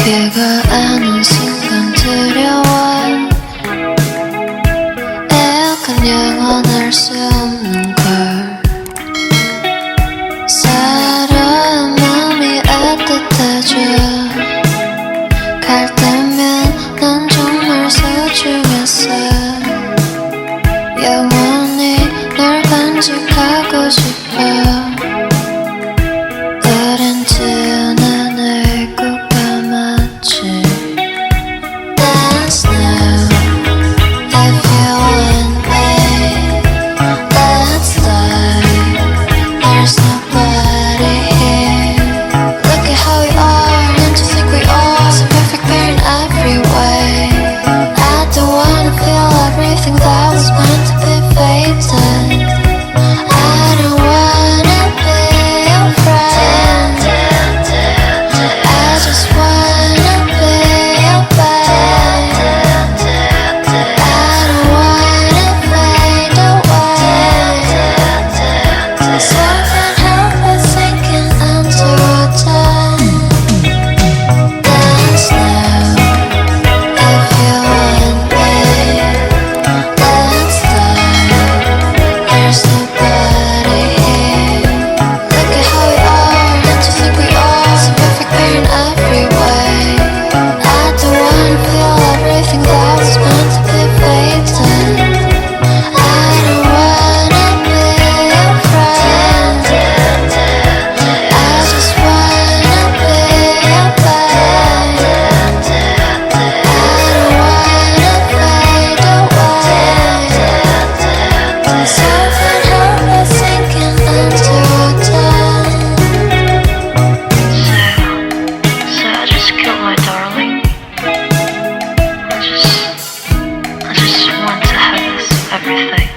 비가 오는 순간 두려워. 에어컨 영원할 수 없는 걸. 사랑한 마음이 따뜻해져. 갈 때면 난 정말 소중했어. 영원히 널 간직하고 싶어. 우린 두 눈을 꼭 감았지. Dance now if you want me. Let's fly. There's nobody here. Look at how we are, and to think we are so perfect pair in every way. I don't wanna feel everything that was meant to be faded. I don't wanna be your friend. I just wanna be your babe. I don't wanna fade away. So I can't help but thinking until time. Dance now if you want me. Let's fly. There's nobody here. Look at how we are, and to think we are so perfect pair in every way. I don't wanna feel everything that was meant to be faded. I don't wanna be your friend. I just wanna be your babe. I don't wanna fade away. So I can't help but thinking until time. So I just killed my darling. I just want to have this everything.